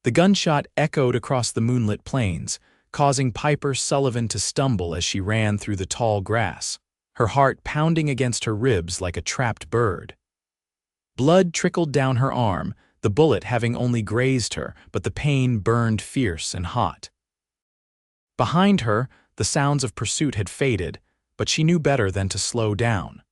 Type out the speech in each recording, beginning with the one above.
The gunshot echoed across the moonlit plains, causing Piper Sullivan to stumble as she ran through the tall grass, her heart pounding against her ribs like a trapped bird. Blood trickled down her arm, the bullet having only grazed her, but the pain burned fierce and hot. Behind her, the sounds of pursuit had faded, but she knew better than to slow down.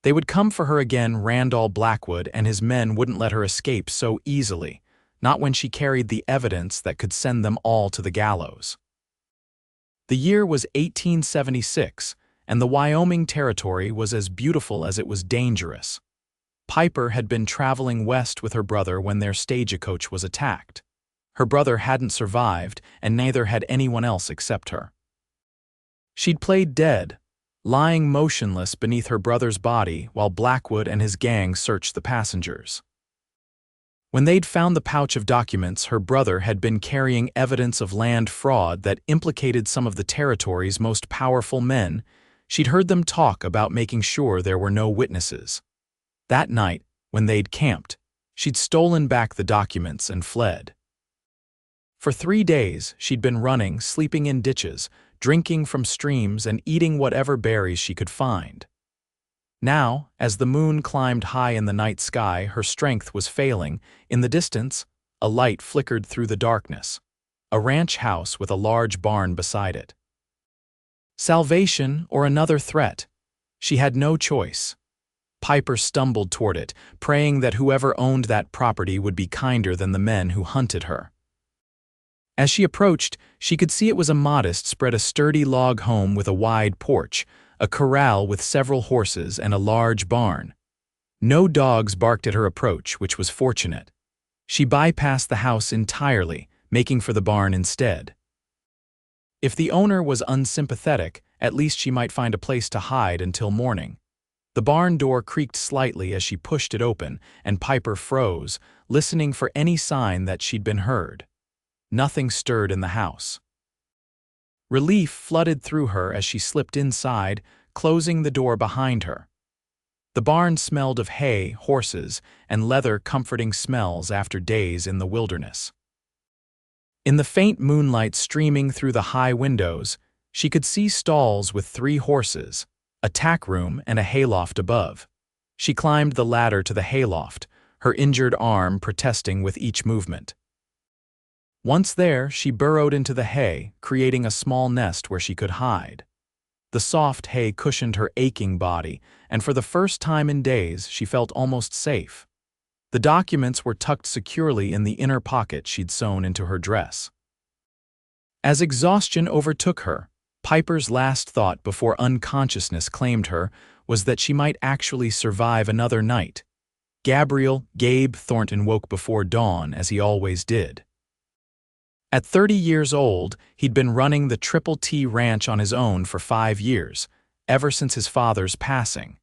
They would come for her again. Randall Blackwood and his men wouldn't let her escape so easily, not when she carried the evidence that could send them all to the gallows. The year was 1876, and the Wyoming Territory was as beautiful as it was dangerous. Piper had been traveling west with her brother when their stagecoach was attacked. Her brother hadn't survived, and neither had anyone else except her. She'd played dead, lying motionless beneath her brother's body while Blackwood and his gang searched the passengers. When they'd found the pouch of documents, her brother had been carrying evidence of land fraud that implicated some of the territory's most powerful men. She'd heard them talk about making sure there were no witnesses. That night, when they'd camped, she'd stolen back the documents and fled. For 3 days, she'd been running, sleeping in ditches, drinking from streams, and eating whatever berries she could find. Now, as the moon climbed high in the night sky, her strength was failing. In the distance, a light flickered through the darkness, a ranch house with a large barn beside it. Salvation or another threat? She had no choice. Piper stumbled toward it, praying that whoever owned that property would be kinder than the men who hunted her. As she approached, she could see it was a modest, a sturdy log home with a wide porch, a corral with several horses, and a large barn. No dogs barked at her approach, which was fortunate. She bypassed the house entirely, making for the barn instead. If the owner was unsympathetic, at least she might find a place to hide until morning. The barn door creaked slightly as she pushed it open, and Piper froze, listening for any sign that she'd been heard. Nothing stirred in the house. Relief flooded through her as she slipped inside, closing the door behind her. The barn smelled of hay, horses, and leather, comforting smells after days in the wilderness. In the faint moonlight streaming through the high windows, she could see stalls with 3 horses, a tack room, and a hayloft above. She climbed the ladder to the hayloft, her injured arm protesting with each movement. Once there, she burrowed into the hay, creating a small nest where she could hide. The soft hay cushioned her aching body, and for the first time in days, she felt almost safe. The documents were tucked securely in the inner pocket she'd sewn into her dress. As exhaustion overtook her, Piper's last thought before unconsciousness claimed her was that she might actually survive another night. Gabe Thornton woke before dawn, as he always did. At 30 years old, he'd been running the Triple T Ranch on his own for 5 years, ever since his father's passing.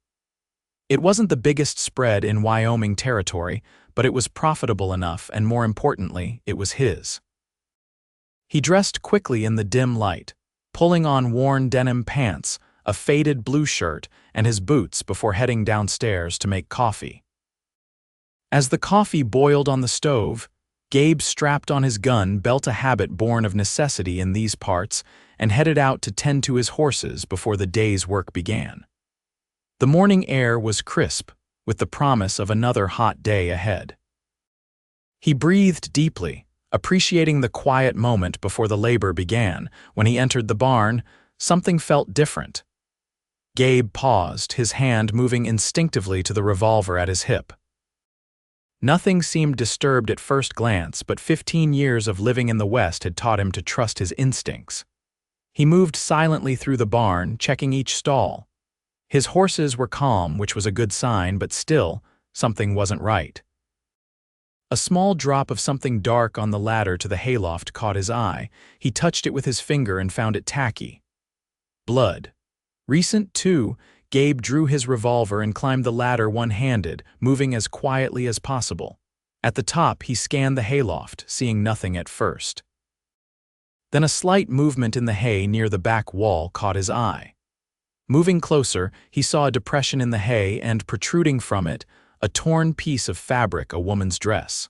It wasn't the biggest spread in Wyoming territory, but it was profitable enough, and more importantly, it was his. He dressed quickly in the dim light, pulling on worn denim pants, a faded blue shirt, and his boots before heading downstairs to make coffee. As the coffee boiled on the stove, Gabe strapped on his gun belt, a habit born of necessity in these parts, and headed out to tend to his horses before the day's work began. The morning air was crisp, with the promise of another hot day ahead. He breathed deeply, appreciating the quiet moment before the labor began. When he entered the barn, something felt different. Gabe paused, his hand moving instinctively to the revolver at his hip. Nothing seemed disturbed at first glance, but 15 years of living in the West had taught him to trust his instincts. He moved silently through the barn, checking each stall. His horses were calm, which was a good sign, but still, something wasn't right. A small drop of something dark on the ladder to the hayloft caught his eye. He touched it with his finger and found it tacky. Blood. Recent, too. Gabe drew his revolver and climbed the ladder one-handed, moving as quietly as possible. At the top, he scanned the hayloft, seeing nothing at first. Then a slight movement in the hay near the back wall caught his eye. Moving closer, he saw a depression in the hay and, protruding from it, a torn piece of fabric, a woman's dress.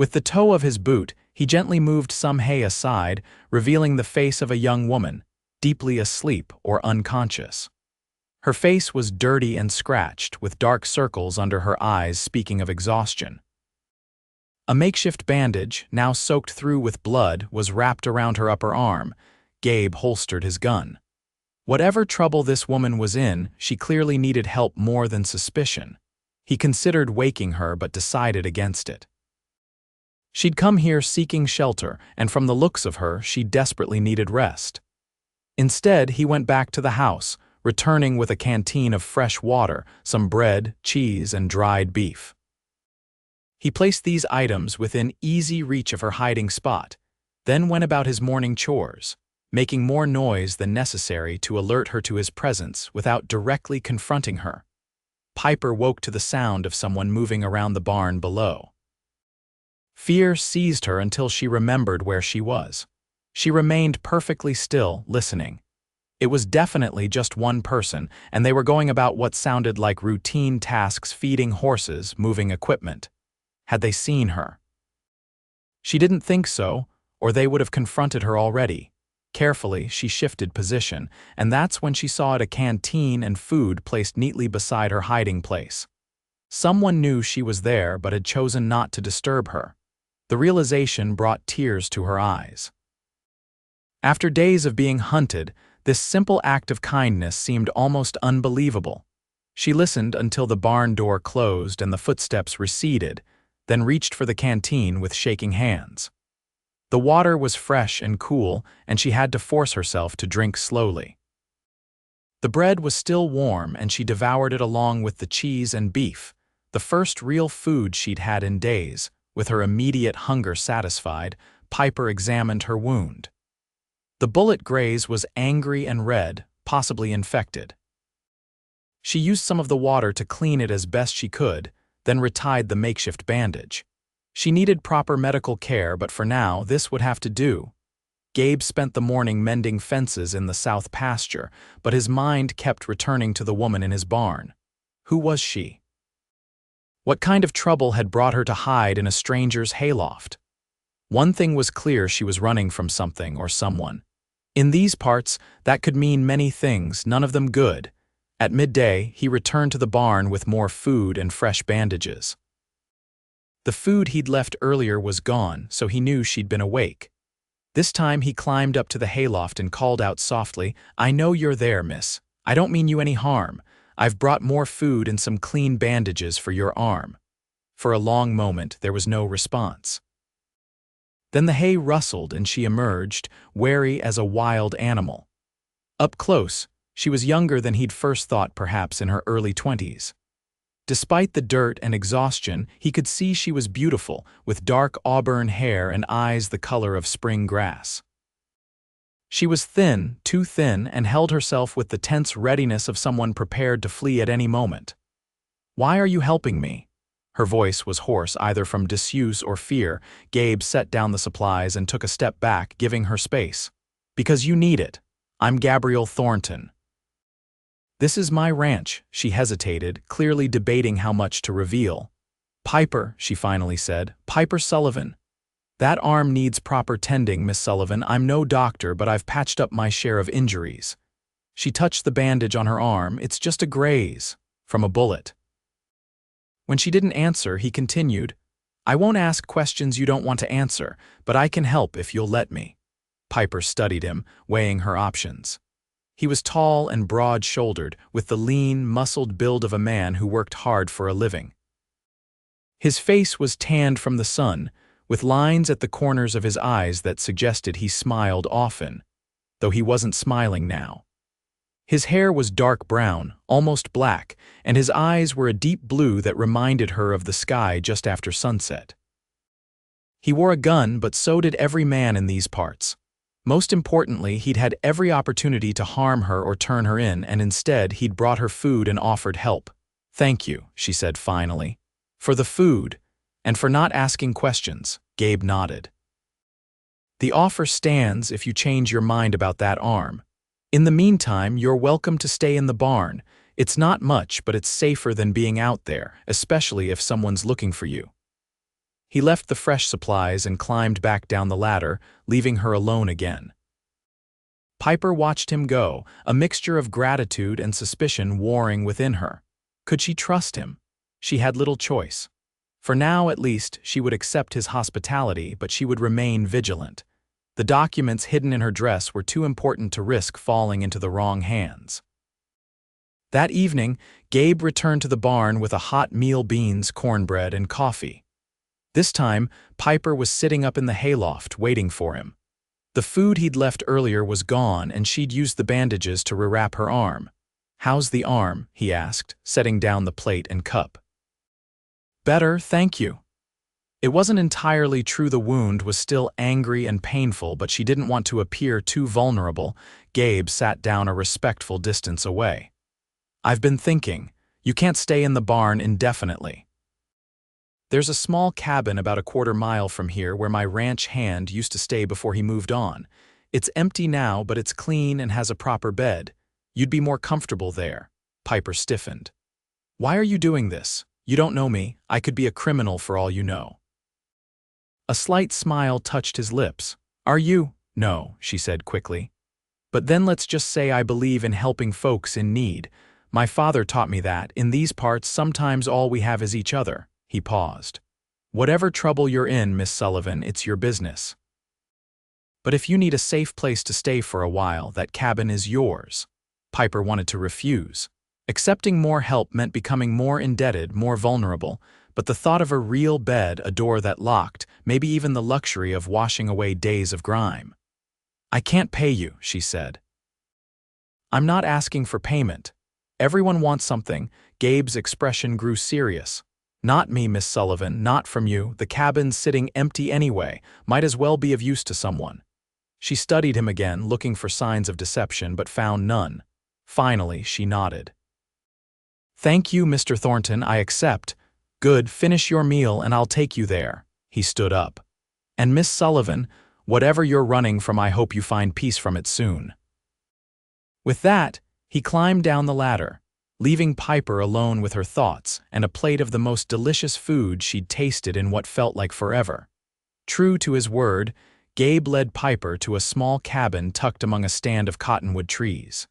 With the toe of his boot, he gently moved some hay aside, revealing the face of a young woman, deeply asleep or unconscious. Her face was dirty and scratched, with dark circles under her eyes speaking of exhaustion. A makeshift bandage, now soaked through with blood, was wrapped around her upper arm. Gabe holstered his gun. Whatever trouble this woman was in, she clearly needed help more than suspicion. He considered waking her but decided against it. She'd come here seeking shelter, and from the looks of her, she desperately needed rest. Instead, he went back to the house, returning with a canteen of fresh water, some bread, cheese, and dried beef. He placed these items within easy reach of her hiding spot, then went about his morning chores, making more noise than necessary to alert her to his presence without directly confronting her. Piper woke to the sound of someone moving around the barn below. Fear seized her until she remembered where she was. She remained perfectly still, listening. It was definitely just one person, and they were going about what sounded like routine tasks, feeding horses, moving equipment. Had they seen her? She didn't think so, or they would have confronted her already. Carefully, she shifted position, and that's when she saw a canteen and food placed neatly beside her hiding place. Someone knew she was there but had chosen not to disturb her. The realization brought tears to her eyes. After days of being hunted, this simple act of kindness seemed almost unbelievable. She listened until the barn door closed and the footsteps receded, then reached for the canteen with shaking hands. The water was fresh and cool, and she had to force herself to drink slowly. The bread was still warm, and she devoured it along with the cheese and beef, the first real food she'd had in days. With her immediate hunger satisfied, Piper examined her wound. The bullet graze was angry and red, possibly infected. She used some of the water to clean it as best she could, then retied the makeshift bandage. She needed proper medical care, but for now, this would have to do. Gabe spent the morning mending fences in the south pasture, but his mind kept returning to the woman in his barn. Who was she? What kind of trouble had brought her to hide in a stranger's hayloft? One thing was clear: she was running from something or someone. In these parts, that could mean many things, none of them good. At midday, he returned to the barn with more food and fresh bandages. The food he'd left earlier was gone, so he knew she'd been awake. This time he climbed up to the hayloft and called out softly, "I know you're there, miss. I don't mean you any harm. I've brought more food and some clean bandages for your arm." For a long moment, there was no response. Then the hay rustled and she emerged, wary as a wild animal. Up close, she was younger than he'd first thought, perhaps in her early 20s. Despite the dirt and exhaustion, he could see she was beautiful, with dark auburn hair and eyes the color of spring grass. She was thin, too thin, and held herself with the tense readiness of someone prepared to flee at any moment. "Why are you helping me?" Her voice was hoarse, either from disuse or fear. Gabe set down the supplies and took a step back, giving her space. "Because you need it. I'm Gabriel Thornton." "This is my ranch," she hesitated, clearly debating how much to reveal. "Piper," she finally said. "Piper Sullivan. That arm needs proper tending, Miss Sullivan. I'm no doctor, but I've patched up my share of injuries." She touched the bandage on her arm. "It's just a graze from a bullet." When she didn't answer, he continued, "I won't ask questions you don't want to answer, but I can help if you'll let me." Piper studied him, weighing her options. He was tall and broad-shouldered, with the lean, muscled build of a man who worked hard for a living. His face was tanned from the sun, with lines at the corners of his eyes that suggested he smiled often, though he wasn't smiling now. His hair was dark brown, almost black, and his eyes were a deep blue that reminded her of the sky just after sunset. He wore a gun, but so did every man in these parts. Most importantly, he'd had every opportunity to harm her or turn her in, and instead he'd brought her food and offered help. "Thank you," she said finally. "For the food, and for not asking questions." Gabe nodded. "The offer stands if you change your mind about that arm. In the meantime, you're welcome to stay in the barn. It's not much, but it's safer than being out there, especially if someone's looking for you." He left the fresh supplies and climbed back down the ladder, leaving her alone again. Piper watched him go, a mixture of gratitude and suspicion warring within her. Could she trust him? She had little choice. For now, at least, she would accept his hospitality, but she would remain vigilant. The documents hidden in her dress were too important to risk falling into the wrong hands. That evening, Gabe returned to the barn with a hot meal, beans, cornbread, and coffee. This time, Piper was sitting up in the hayloft, waiting for him. The food he'd left earlier was gone, and she'd used the bandages to rewrap her arm. "How's the arm?" he asked, setting down the plate and cup. "Better, thank you." It wasn't entirely true the wound was still angry and painful, but she didn't want to appear too vulnerable. Gabe sat down a respectful distance away. "I've been thinking, you can't stay in the barn indefinitely. There's a small cabin about a quarter-mile from here where my ranch hand used to stay before he moved on. It's empty now, but it's clean and has a proper bed. You'd be more comfortable there." Piper stiffened. "Why are you doing this? You don't know me. I could be a criminal for all you know." A slight smile touched his lips. "Are you?" "No," she said quickly. "But then let's just say I believe in helping folks in need. My father taught me that, in these parts, sometimes all we have is each other." He paused. "Whatever trouble you're in, Miss Sullivan, it's your business. But if you need a safe place to stay for a while, that cabin is yours." Piper wanted to refuse. Accepting more help meant becoming more indebted, more vulnerable, but the thought of a real bed, a door that locked, maybe even the luxury of washing away days of grime. "I can't pay you," she said. "I'm not asking for payment. Everyone wants something." Gabe's expression grew serious. "Not me, Miss Sullivan, not from you. The cabin's sitting empty anyway. Might as well be of use to someone." She studied him again, looking for signs of deception, but found none. Finally, she nodded. "Thank you, Mr. Thornton, I accept." "Good, finish your meal and I'll take you there." He stood up. "And Miss Sullivan, whatever you're running from, I hope you find peace from it soon." With that, he climbed down the ladder, leaving Piper alone with her thoughts and a plate of the most delicious food she'd tasted in what felt like forever. True to his word, Gabe led Piper to a small cabin tucked among a stand of cottonwood trees.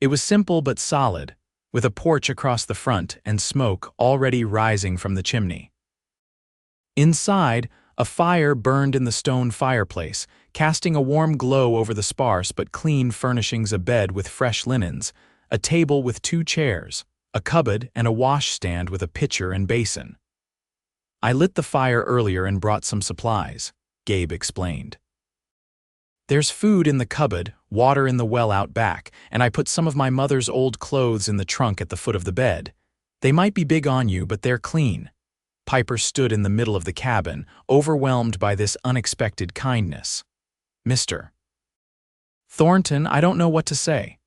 It was simple but solid, with a porch across the front and smoke already rising from the chimney. Inside, a fire burned in the stone fireplace, casting a warm glow over the sparse but clean furnishings: a bed with fresh linens, a table with 2 chairs, a cupboard, and a washstand with a pitcher and basin. "I lit the fire earlier and brought some supplies," Gabe explained. "There's food in the cupboard, water in the well out back, and I put some of my mother's old clothes in the trunk at the foot of the bed. They might be big on you, but they're clean." Piper stood in the middle of the cabin, overwhelmed by this unexpected kindness. "Mr. Thornton, I don't know what to say."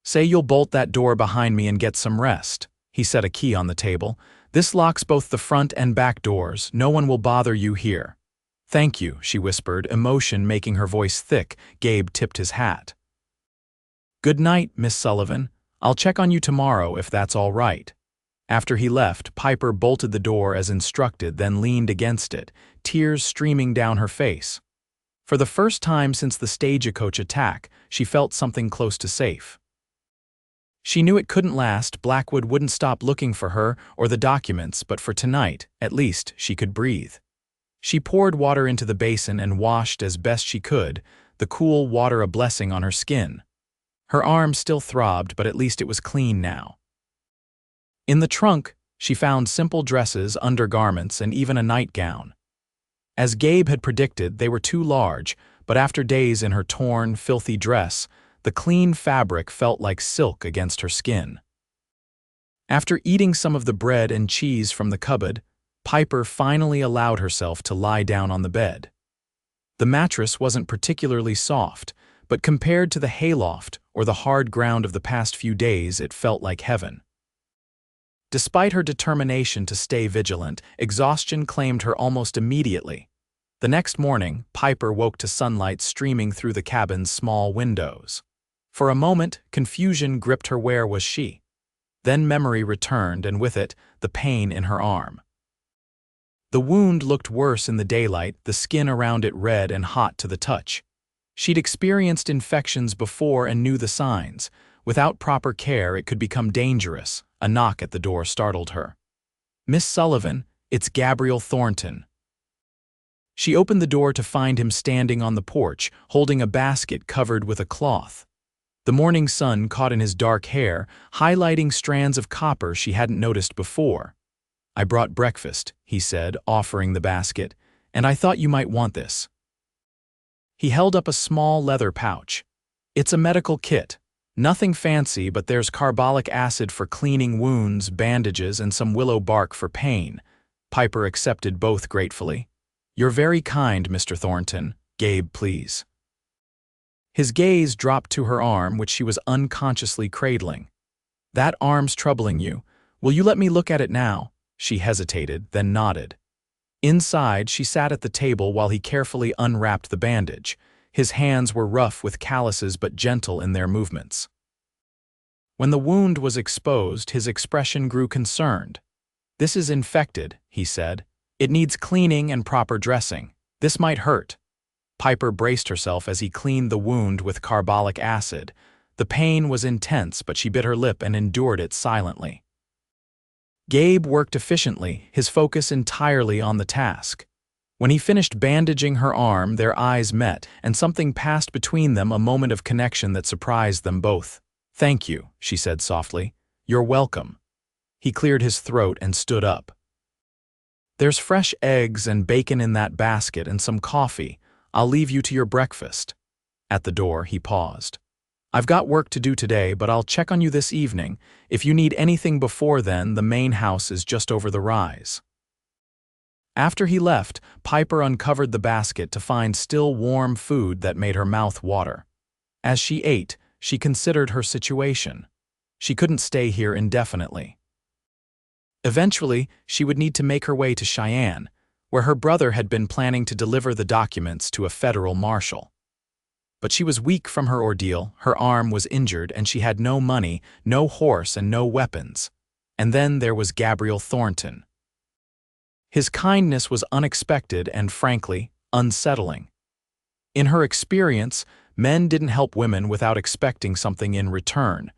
"Say you'll bolt that door behind me and get some rest." He set a key on the table. "This locks both the front and back doors. No one will bother you here." "Thank you," she whispered, emotion making her voice thick. Gabe tipped his hat. "Good night, Miss Sullivan. I'll check on you tomorrow if that's all right." After he left, Piper bolted the door as instructed, then leaned against it, tears streaming down her face. For the first time since the stagecoach attack, she felt something close to safe. She knew it couldn't last. Blackwood wouldn't stop looking for her or the documents, but for tonight, at least, she could breathe. She poured water into the basin and washed as best she could, the cool water a blessing on her skin. Her arm still throbbed, but at least it was clean now. In the trunk, she found simple dresses, undergarments, and even a nightgown. As Gabe had predicted, they were too large, but after days in her torn, filthy dress, the clean fabric felt like silk against her skin. After eating some of the bread and cheese from the cupboard, Piper finally allowed herself to lie down on the bed. The mattress wasn't particularly soft, but compared to the hayloft or the hard ground of the past few days, it felt like heaven. Despite her determination to stay vigilant, exhaustion claimed her almost immediately. The next morning, Piper woke to sunlight streaming through the cabin's small windows. For a moment, confusion gripped her. Where was she? Then memory returned, and with it, the pain in her arm. The wound looked worse in the daylight, the skin around it red and hot to the touch. She'd experienced infections before and knew the signs. Without proper care, it could become dangerous. A knock at the door startled her. "Miss Sullivan, it's Gabriel Thornton." She opened the door to find him standing on the porch, holding a basket covered with a cloth. The morning sun caught in his dark hair, highlighting strands of copper she hadn't noticed before. "I brought breakfast," he said, offering the basket, "and I thought you might want this." He held up a small leather pouch. "It's a medical kit. Nothing fancy, but there's carbolic acid for cleaning wounds, bandages, and some willow bark for pain." Piper accepted both gratefully. "You're very kind, Mr. Thornton. Gabe, please." His gaze dropped to her arm, which she was unconsciously cradling. "That arm's troubling you. Will you let me look at it now?" She hesitated, then nodded. Inside, she sat at the table while he carefully unwrapped the bandage. His hands were rough with calluses but gentle in their movements. When the wound was exposed, his expression grew concerned. "This is infected," he said. "It needs cleaning and proper dressing. This might hurt." Piper braced herself as he cleaned the wound with carbolic acid. The pain was intense, but she bit her lip and endured it silently. Gabe worked efficiently, his focus entirely on the task. When he finished bandaging her arm, their eyes met, and something passed between them, a moment of connection that surprised them both. "Thank you," she said softly. "You're welcome." He cleared his throat and stood up. "There's fresh eggs and bacon in that basket and some coffee. I'll leave you to your breakfast." At the door, he paused. "I've got work to do today, but I'll check on you this evening. If you need anything before then, the main house is just over the rise." After he left, Piper uncovered the basket to find still warm food that made her mouth water. As she ate, she considered her situation. She couldn't stay here indefinitely. Eventually, she would need to make her way to Cheyenne, where her brother had been planning to deliver the documents to a federal marshal. But she was weak from her ordeal, her arm was injured, and she had no money, no horse, and no weapons. And then there was Gabriel Thornton. His kindness was unexpected and, frankly, unsettling. In her experience, men didn't help women without expecting something in return.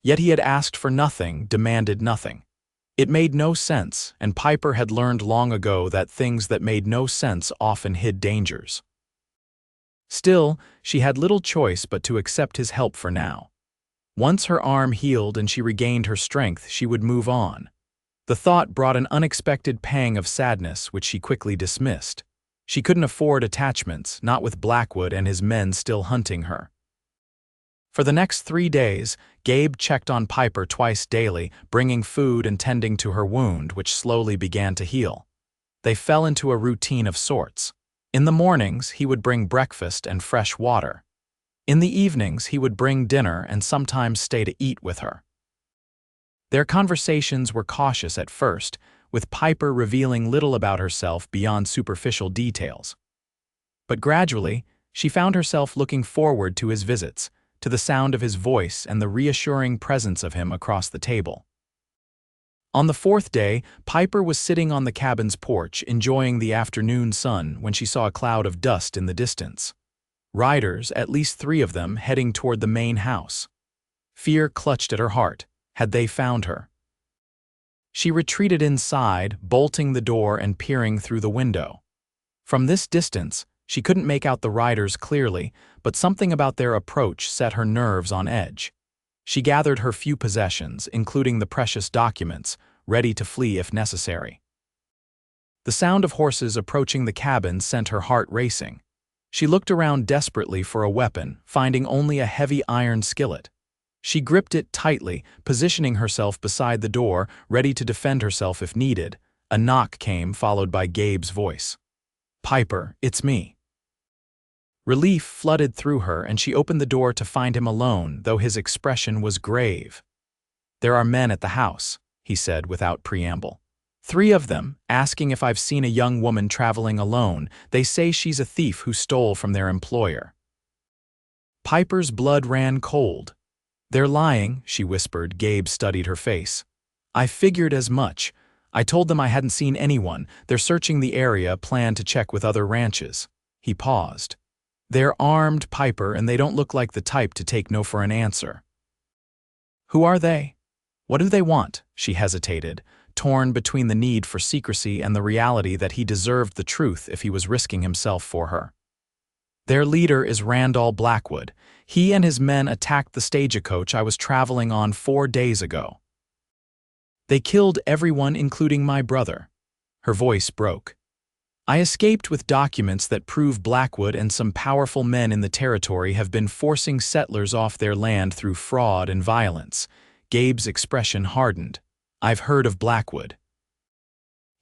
Yet he had asked for nothing, demanded nothing. It made no sense, and Piper had learned long ago that things that made no sense often hid dangers. Still, she had little choice but to accept his help for now. Once her arm healed and she regained her strength, she would move on. The thought brought an unexpected pang of sadness, which she quickly dismissed. She couldn't afford attachments, not with Blackwood and his men still hunting her. For the next 3 days, Gabe checked on Piper twice daily, bringing food and tending to her wound, which slowly began to heal. They fell into a routine of sorts. In the mornings, he would bring breakfast and fresh water. In the evenings, he would bring dinner and sometimes stay to eat with her. Their conversations were cautious at first, with Piper revealing little about herself beyond superficial details. But gradually, she found herself looking forward to his visits, to the sound of his voice and the reassuring presence of him across the table. On the 4th day, Piper was sitting on the cabin's porch, enjoying the afternoon sun, when she saw a cloud of dust in the distance. Riders, at least 3 of them, heading toward the main house. Fear clutched at her heart. Had they found her? She retreated inside, bolting the door and peering through the window. From this distance, she couldn't make out the riders clearly, but something about their approach set her nerves on edge. She gathered her few possessions, including the precious documents, ready to flee if necessary. The sound of horses approaching the cabin sent her heart racing. She looked around desperately for a weapon, finding only a heavy iron skillet. She gripped it tightly, positioning herself beside the door, ready to defend herself if needed. A knock came, followed by Gabe's voice. "Piper, it's me." Relief flooded through her, and she opened the door to find him alone, though his expression was grave. "There are men at the house," he said without preamble. "3 of them, asking if I've seen a young woman traveling alone. They say she's a thief who stole from their employer." Piper's blood ran cold. "They're lying," she whispered. Gabe studied her face. "I figured as much. I told them I hadn't seen anyone. They're searching the area, plan to check with other ranches. He paused. They're armed, Piper, and they don't look like the type to take no for an answer. Who are they? What do they want? She hesitated, torn between the need for secrecy and the reality that he deserved the truth if he was risking himself for her. Their leader is Randall Blackwood. He and his men attacked the stagecoach I was traveling on 4 days ago. They killed everyone, including my brother. Her voice broke. I escaped with documents that prove Blackwood and some powerful men in the territory have been forcing settlers off their land through fraud and violence. Gabe's expression hardened. I've heard of Blackwood.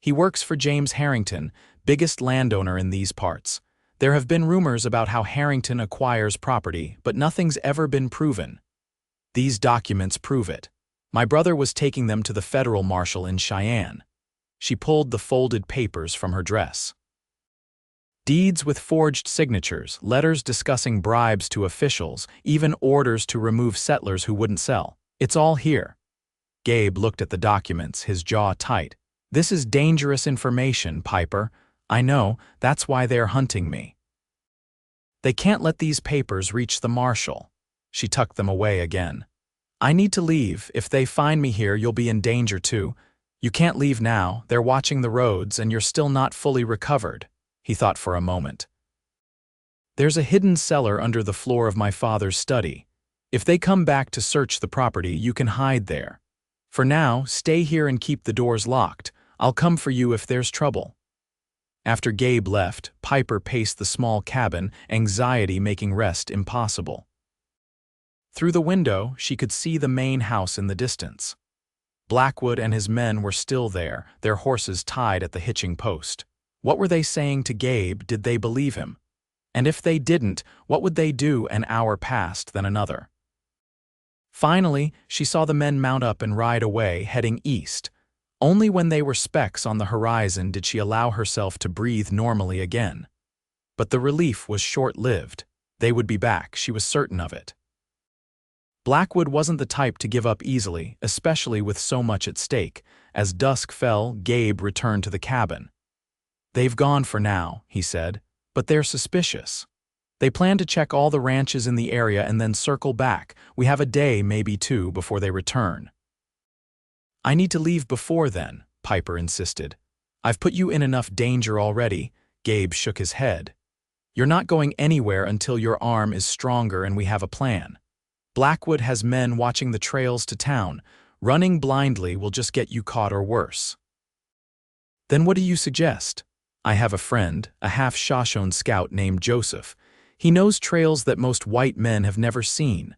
He works for James Harrington, biggest landowner in these parts. There have been rumors about how Harrington acquires property, but nothing's ever been proven. These documents prove it. My brother was taking them to the federal marshal in Cheyenne. She pulled the folded papers from her dress. Deeds with forged signatures, letters discussing bribes to officials, even orders to remove settlers who wouldn't sell. It's all here. Gabe looked at the documents, his jaw tight. This is dangerous information, Piper. I know, that's why they're hunting me. They can't let these papers reach the marshal. She tucked them away again. I need to leave. If they find me here, you'll be in danger too. You can't leave now. They're watching the roads and you're still not fully recovered. He thought for a moment. There's a hidden cellar under the floor of my father's study. If they come back to search the property, you can hide there. For now, stay here and keep the doors locked. I'll come for you if there's trouble. After Gabe left, Piper paced the small cabin, anxiety making rest impossible. Through the window, she could see the main house in the distance. Blackwood and his men were still there, their horses tied at the hitching post. What were they saying to Gabe? Did they believe him? And if they didn't, what would they do? An hour passed, then another. Finally, she saw the men mount up and ride away, heading east. Only when they were specks on the horizon did she allow herself to breathe normally again. But the relief was short-lived. They would be back, she was certain of it. Blackwood wasn't the type to give up easily, especially with so much at stake. As dusk fell, Gabe returned to the cabin. They've gone for now, he said, but they're suspicious. They plan to check all the ranches in the area and then circle back. We have a day, maybe 2, before they return. I need to leave before then, Piper insisted. I've put you in enough danger already. Gabe shook his head. You're not going anywhere until your arm is stronger and we have a plan. Blackwood has men watching the trails to town. Running blindly will just get you caught or worse. Then what do you suggest? I have a friend, a half-Shoshone scout named Joseph. He knows trails that most white men have never seen.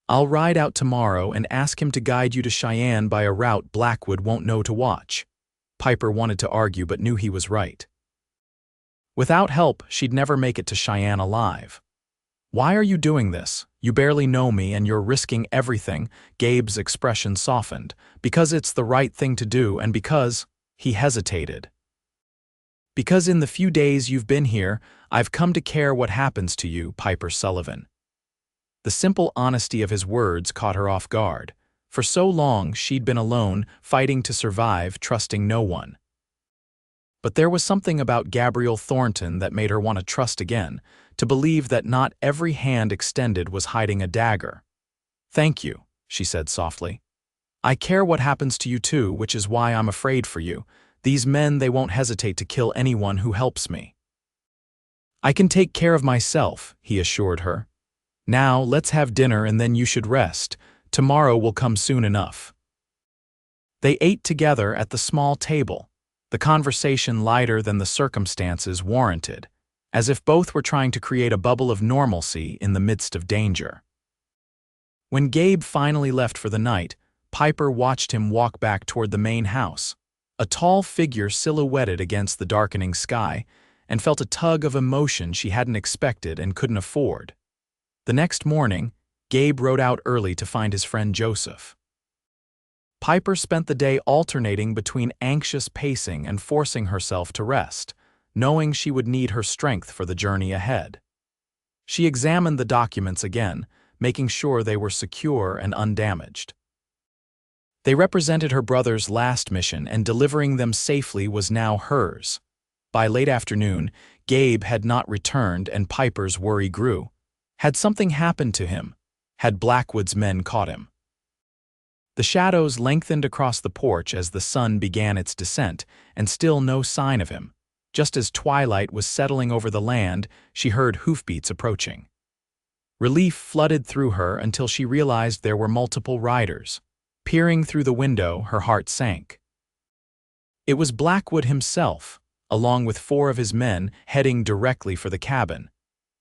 I'll ride out tomorrow and ask him to guide you to Cheyenne by a route Blackwood won't know to watch. Piper wanted to argue but knew he was right. Without help, she'd never make it to Cheyenne alive. Why are you doing this? You barely know me and you're risking everything. Gabe's expression softened. Because it's the right thing to do and because… He hesitated. Because in the few days you've been here, I've come to care what happens to you, Piper Sullivan. The simple honesty of his words caught her off guard. For so long, she'd been alone, fighting to survive, trusting no one. But there was something about Gabriel Thornton that made her want to trust again, to believe that not every hand extended was hiding a dagger. Thank you, she said softly. I care what happens to you too, which is why I'm afraid for you. These men, they won't hesitate to kill anyone who helps me. I can take care of myself, he assured her. Now, let's have dinner and then you should rest. Tomorrow will come soon enough. They ate together at the small table, the conversation lighter than the circumstances warranted, as if both were trying to create a bubble of normalcy in the midst of danger. When Gabe finally left for the night, Piper watched him walk back toward the main house, a tall figure silhouetted against the darkening sky, and felt a tug of emotion she hadn't expected and couldn't afford. The next morning, Gabe rode out early to find his friend Joseph. Piper spent the day alternating between anxious pacing and forcing herself to rest, knowing she would need her strength for the journey ahead. She examined the documents again, making sure they were secure and undamaged. They represented her brother's last mission, and delivering them safely was now hers. By late afternoon, Gabe had not returned, and Piper's worry grew. Had something happened to him? Had Blackwood's men caught him? The shadows lengthened across the porch as the sun began its descent, and still no sign of him. Just as twilight was settling over the land, she heard hoofbeats approaching. Relief flooded through her until she realized there were multiple riders. Peering through the window, her heart sank. It was Blackwood himself, along with 4 of his men, heading directly for the cabin.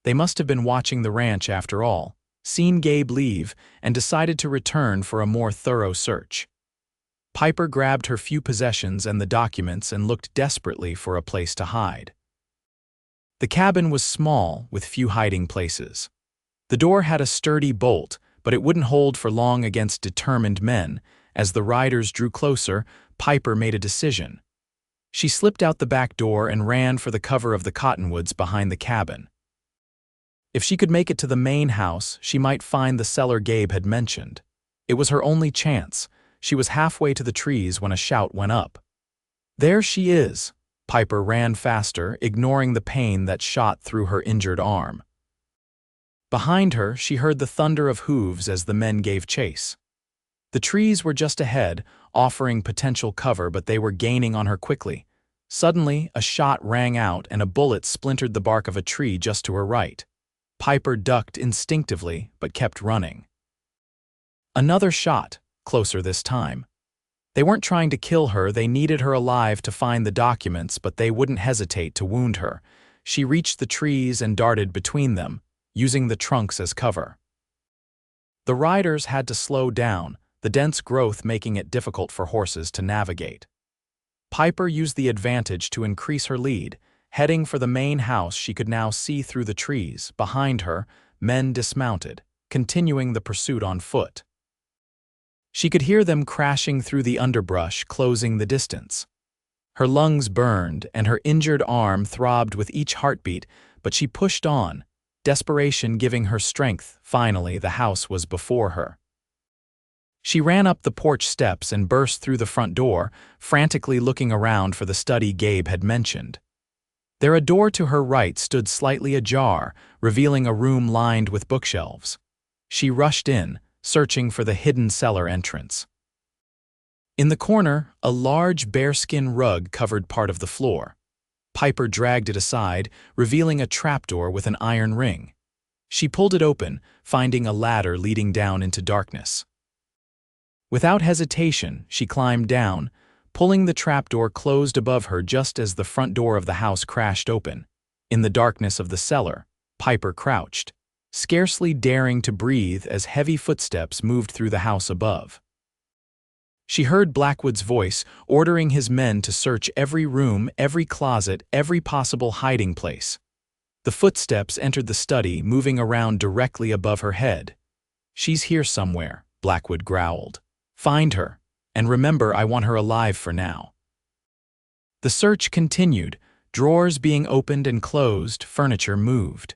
They must have been watching the ranch after all, seen Gabe leave, and decided to return for a more thorough search. Piper grabbed her few possessions and the documents and looked desperately for a place to hide. The cabin was small, with few hiding places. The door had a sturdy bolt, but it wouldn't hold for long against determined men. As the riders drew closer, Piper made a decision. She slipped out the back door and ran for the cover of the cottonwoods behind the cabin. If she could make it to the main house, she might find the cellar Gabe had mentioned. It was her only chance. She was halfway to the trees when a shout went up. "There she is!" Piper ran faster, ignoring the pain that shot through her injured arm. Behind her, she heard the thunder of hooves as the men gave chase. The trees were just ahead, offering potential cover, but they were gaining on her quickly. Suddenly, a shot rang out and a bullet splintered the bark of a tree just to her right. Piper ducked instinctively, but kept running. Another shot, closer this time. They weren't trying to kill her, they needed her alive to find the documents, but they wouldn't hesitate to wound her. She reached the trees and darted between them, using the trunks as cover. The riders had to slow down, the dense growth making it difficult for horses to navigate. Piper used the advantage to increase her lead. Heading for the main house, she could now see through the trees. Behind her, men dismounted, continuing the pursuit on foot. She could hear them crashing through the underbrush, closing the distance. Her lungs burned, and her injured arm throbbed with each heartbeat, but she pushed on, desperation giving her strength. Finally, the house was before her. She ran up the porch steps and burst through the front door, frantically looking around for the study Gabe had mentioned. There, a door to her right stood slightly ajar, revealing a room lined with bookshelves. She rushed in, searching for the hidden cellar entrance. In the corner, a large bearskin rug covered part of the floor. Piper dragged it aside, revealing a trapdoor with an iron ring. She pulled it open, finding a ladder leading down into darkness. Without hesitation, she climbed down, pulling the trapdoor closed above her just as the front door of the house crashed open. In the darkness of the cellar, Piper crouched, scarcely daring to breathe as heavy footsteps moved through the house above. She heard Blackwood's voice, ordering his men to search every room, every closet, every possible hiding place. The footsteps entered the study, moving around directly above her head. "She's here somewhere," Blackwood growled. "Find her, and remember, I want her alive for now." The search continued, drawers being opened and closed, furniture moved.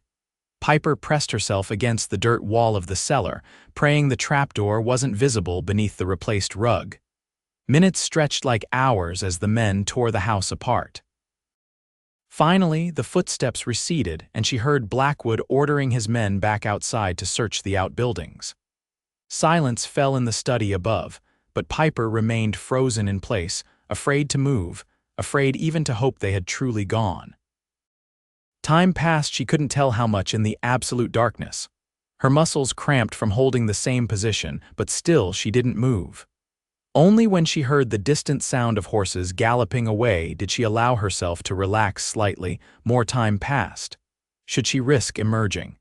Piper pressed herself against the dirt wall of the cellar, praying the trapdoor wasn't visible beneath the replaced rug. Minutes stretched like hours as the men tore the house apart. Finally, the footsteps receded, and she heard Blackwood ordering his men back outside to search the outbuildings. Silence fell in the study above, but Piper remained frozen in place, afraid to move, afraid even to hope they had truly gone. Time passed, she couldn't tell how much in the absolute darkness. Her muscles cramped from holding the same position, but still she didn't move. Only when she heard the distant sound of horses galloping away did she allow herself to relax slightly. More time passed. Should she risk emerging?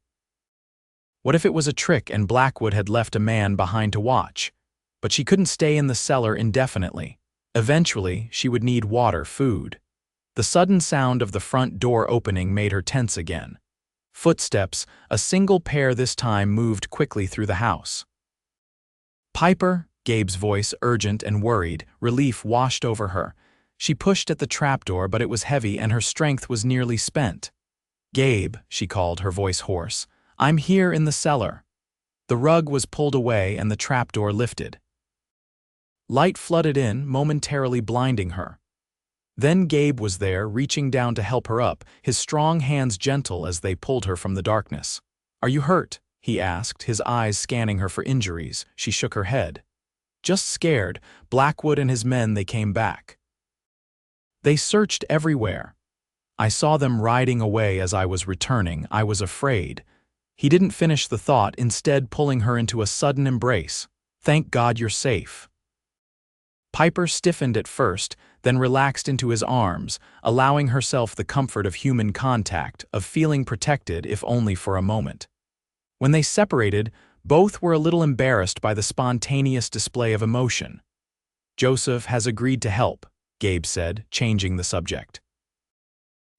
What if it was a trick and Blackwood had left a man behind to watch? But she couldn't stay in the cellar indefinitely. Eventually, she would need water, food. The sudden sound of the front door opening made her tense again. Footsteps, a single pair this time, moved quickly through the house. "Piper," Gabe's voice, urgent and worried, relief washed over her. She pushed at the trapdoor, but it was heavy and her strength was nearly spent. "Gabe," she called, her voice hoarse. "I'm here in the cellar." The rug was pulled away and the trapdoor lifted. Light flooded in, momentarily blinding her. Then Gabe was there, reaching down to help her up, his strong hands gentle as they pulled her from the darkness. "Are you hurt?" he asked, his eyes scanning her for injuries. She shook her head. "Just scared. Blackwood and his men, they came back. They searched everywhere. I saw them riding away as I was returning. I was afraid." He didn't finish the thought, instead pulling her into a sudden embrace. "Thank God you're safe." Piper stiffened at first, then relaxed into his arms, allowing herself the comfort of human contact, of feeling protected if only for a moment. When they separated, both were a little embarrassed by the spontaneous display of emotion. "Joseph has agreed to help," Gabe said, changing the subject.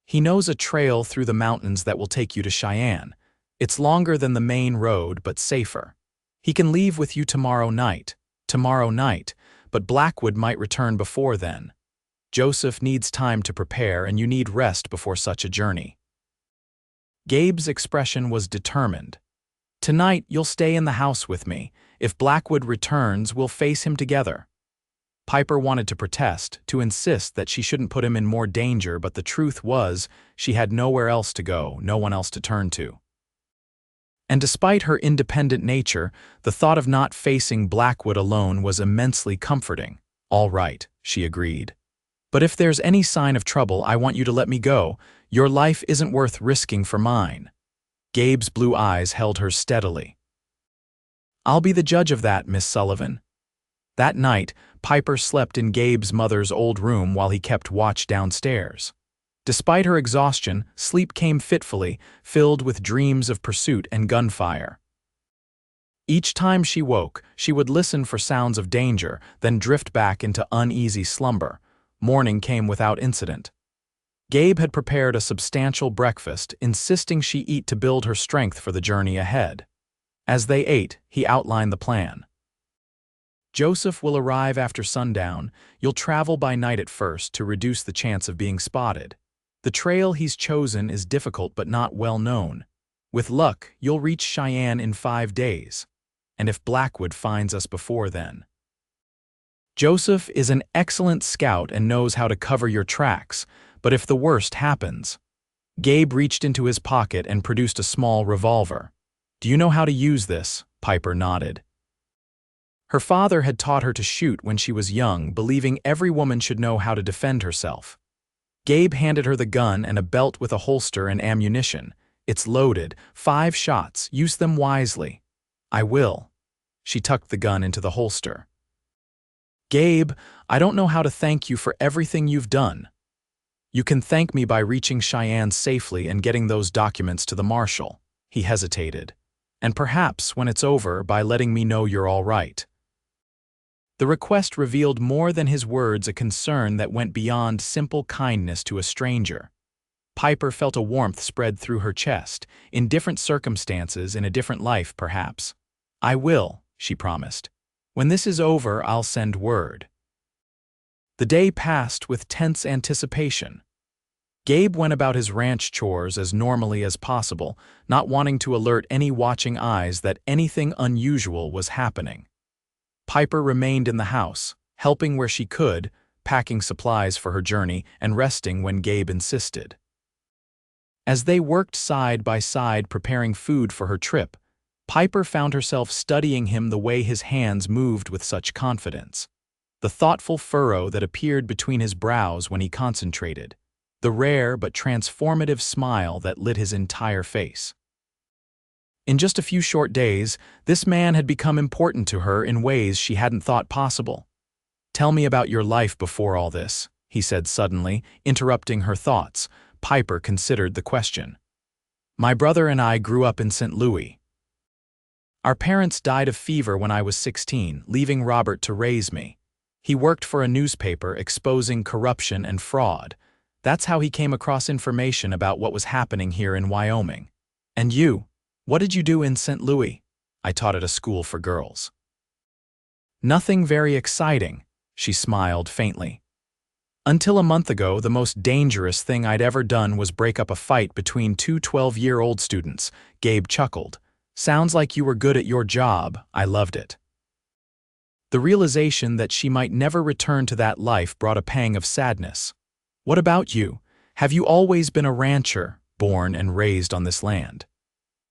"He knows a trail through the mountains that will take you to Cheyenne. It's longer than the main road, but safer. He can leave with you tomorrow night, but Blackwood might return before then. Joseph needs time to prepare, and you need rest before such a journey." Gabe's expression was determined. "Tonight, you'll stay in the house with me. If Blackwood returns, we'll face him together." Piper wanted to protest, to insist that she shouldn't put him in more danger, but the truth was, she had nowhere else to go, no one else to turn to. And despite her independent nature, the thought of not facing Blackwood alone was immensely comforting. "All right," she agreed. "But if there's any sign of trouble, I want you to let me go. Your life isn't worth risking for mine." Gabe's blue eyes held her steadily. "I'll be the judge of that, Miss Sullivan." That night, Piper slept in Gabe's mother's old room while he kept watch downstairs. Despite her exhaustion, sleep came fitfully, filled with dreams of pursuit and gunfire. Each time she woke, she would listen for sounds of danger, then drift back into uneasy slumber. Morning came without incident. Gabe had prepared a substantial breakfast, insisting she eat to build her strength for the journey ahead. As they ate, he outlined the plan. "Joseph will arrive after sundown. You'll travel by night at first to reduce the chance of being spotted. The trail he's chosen is difficult but not well known. With luck, you'll reach Cheyenne in 5 days. And if Blackwood finds us before then. Joseph is an excellent scout and knows how to cover your tracks, but if the worst happens..." Gabe reached into his pocket and produced a small revolver. "Do you know how to use this?" Piper nodded. Her father had taught her to shoot when she was young, believing every woman should know how to defend herself. Gabe handed her the gun and a belt with a holster and ammunition. "It's loaded. 5 shots. Use them wisely." "I will." She tucked the gun into the holster. "Gabe, I don't know how to thank you for everything you've done. You can thank me by reaching Cheyenne safely and getting those documents to the marshal." He hesitated. "And perhaps, when it's over, by letting me know you're all right." The request revealed more than his words, a concern that went beyond simple kindness to a stranger. Piper felt a warmth spread through her chest, in different circumstances, in a different life, perhaps. "I will," she promised. "When this is over, I'll send word." The day passed with tense anticipation. Gabe went about his ranch chores as normally as possible, not wanting to alert any watching eyes that anything unusual was happening. Piper remained in the house, helping where she could, packing supplies for her journey and resting when Gabe insisted. As they worked side by side preparing food for her trip, Piper found herself studying him, the way his hands moved with such confidence. The thoughtful furrow that appeared between his brows when he concentrated. The rare but transformative smile that lit his entire face. In just a few short days, this man had become important to her in ways she hadn't thought possible. "Tell me about your life before all this," he said suddenly, interrupting her thoughts. Piper considered the question. "My brother and I grew up in St. Louis. Our parents died of fever when I was 16, leaving Robert to raise me. He worked for a newspaper exposing corruption and fraud. That's how he came across information about what was happening here in Wyoming. And you? What did you do in St. Louis?" "I taught at a school for girls." "Nothing very exciting," she smiled faintly. "Until a month ago, the most dangerous thing I'd ever done was break up a fight between 2 12-year-old students." Gabe chuckled. "Sounds like you were good at your job. I loved it." The realization that she might never return to that life brought a pang of sadness. "What about you? Have you always been a rancher, born and raised on this land?"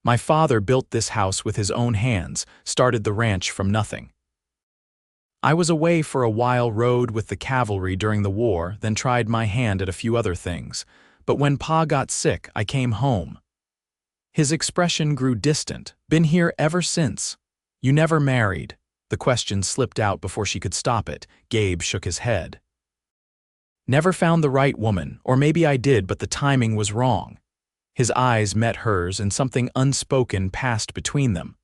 "My father built this house with his own hands, started the ranch from nothing. I was away for a while, rode with the cavalry during the war, then tried my hand at a few other things. But when Pa got sick, I came home." His expression grew distant. "Been here ever since. You never married?" The question slipped out before she could stop it. Gabe shook his head. "Never found the right woman, or maybe I did, but the timing was wrong." His eyes met hers and something unspoken passed between them.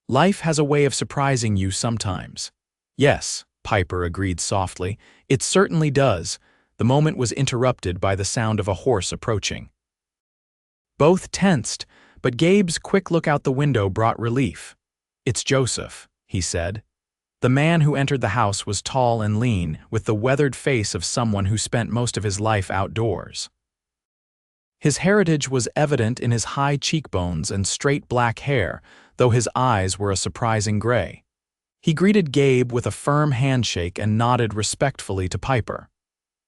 "Life has a way of surprising you sometimes." "Yes," Piper agreed softly, "it certainly does." The moment was interrupted by the sound of a horse approaching. Both tensed, but Gabe's quick look out the window brought relief. "It's Joseph," he said. The man who entered the house was tall and lean, with the weathered face of someone who spent most of his life outdoors. His heritage was evident in his high cheekbones and straight black hair, though his eyes were a surprising gray. He greeted Gabe with a firm handshake and nodded respectfully to Piper.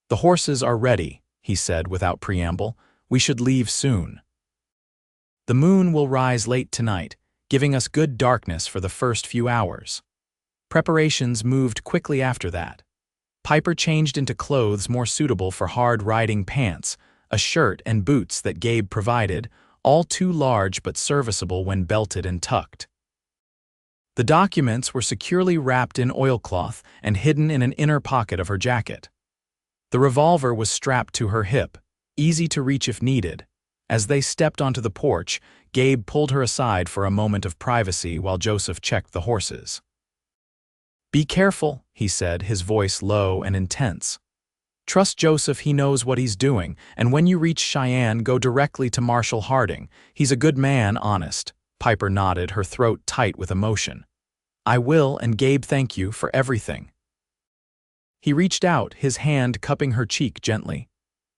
"The horses are ready," he said without preamble. "We should leave soon. The moon will rise late tonight, giving us good darkness for the first few hours." Preparations moved quickly after that. Piper changed into clothes more suitable for hard riding: pants, a shirt and boots that Gabe provided, all too large but serviceable when belted and tucked. The documents were securely wrapped in oilcloth and hidden in an inner pocket of her jacket. The revolver was strapped to her hip, easy to reach if needed. As they stepped onto the porch, Gabe pulled her aside for a moment of privacy while Joseph checked the horses. "Be careful," he said, his voice low and intense. "Trust Joseph, he knows what he's doing, and when you reach Cheyenne, go directly to Marshal Harding. He's a good man, honest." Piper nodded, her throat tight with emotion. "I will, and Gabe, thank you for everything." He reached out, his hand cupping her cheek gently.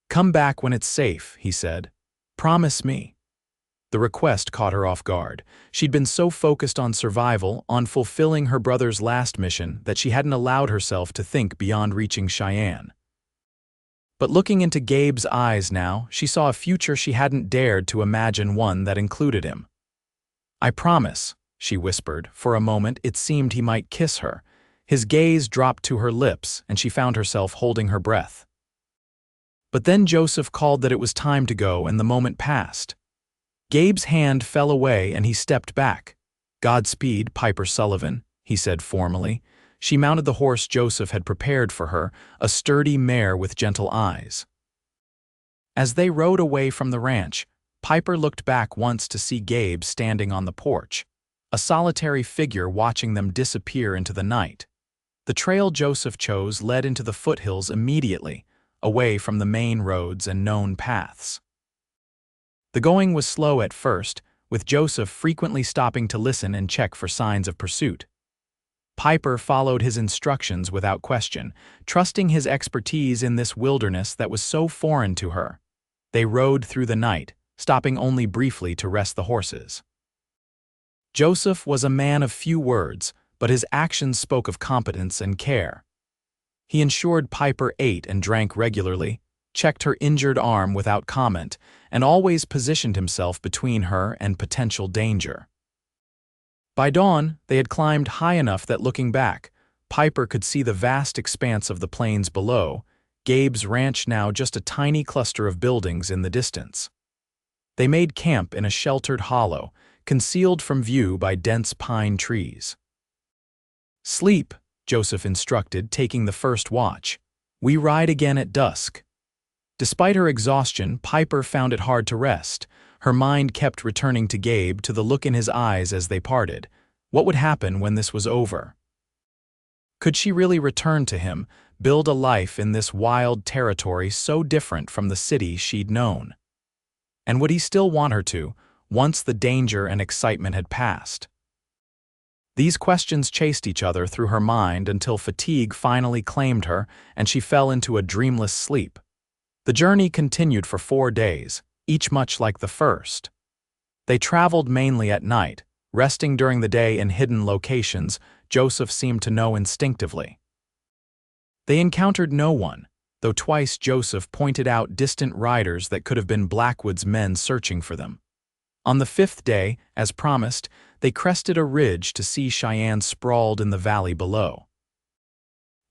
"Come back when it's safe," he said. "Promise me." The request caught her off guard. She'd been so focused on survival, on fulfilling her brother's last mission, that she hadn't allowed herself to think beyond reaching Cheyenne. But looking into Gabe's eyes now, she saw a future she hadn't dared to imagine, one that included him. "I promise," she whispered. For a moment, it seemed he might kiss her. His gaze dropped to her lips, and she found herself holding her breath. But then Joseph called that it was time to go, and the moment passed. Gabe's hand fell away, and he stepped back. "Godspeed, Piper Sullivan," he said formally. She mounted the horse Joseph had prepared for her, a sturdy mare with gentle eyes. As they rode away from the ranch, Piper looked back once to see Gabe standing on the porch, a solitary figure watching them disappear into the night. The trail Joseph chose led into the foothills immediately, away from the main roads and known paths. The going was slow at first, with Joseph frequently stopping to listen and check for signs of pursuit. Piper followed his instructions without question, trusting his expertise in this wilderness that was so foreign to her. They rode through the night, stopping only briefly to rest the horses. Joseph was a man of few words, but his actions spoke of competence and care. He ensured Piper ate and drank regularly, checked her injured arm without comment, and always positioned himself between her and potential danger. By dawn, they had climbed high enough that looking back, Piper could see the vast expanse of the plains below, Gabe's ranch now just a tiny cluster of buildings in the distance. They made camp in a sheltered hollow, concealed from view by dense pine trees. "Sleep," Joseph instructed, taking the first watch. "We ride again at dusk." Despite her exhaustion, Piper found it hard to rest. Her mind kept returning to Gabe, to the look in his eyes as they parted. What would happen when this was over? Could she really return to him, build a life in this wild territory so different from the city she'd known? And would he still want her to, once the danger and excitement had passed? These questions chased each other through her mind until fatigue finally claimed her and she fell into a dreamless sleep. The journey continued for 4 days, each much like the first. They traveled mainly at night, Resting during the day in hidden locations, Joseph seemed to know instinctively. They encountered no one, though twice Joseph pointed out distant riders that could have been Blackwood's men searching for them. On the fifth day, as promised, they crested a ridge to see Cheyenne sprawled in the valley below.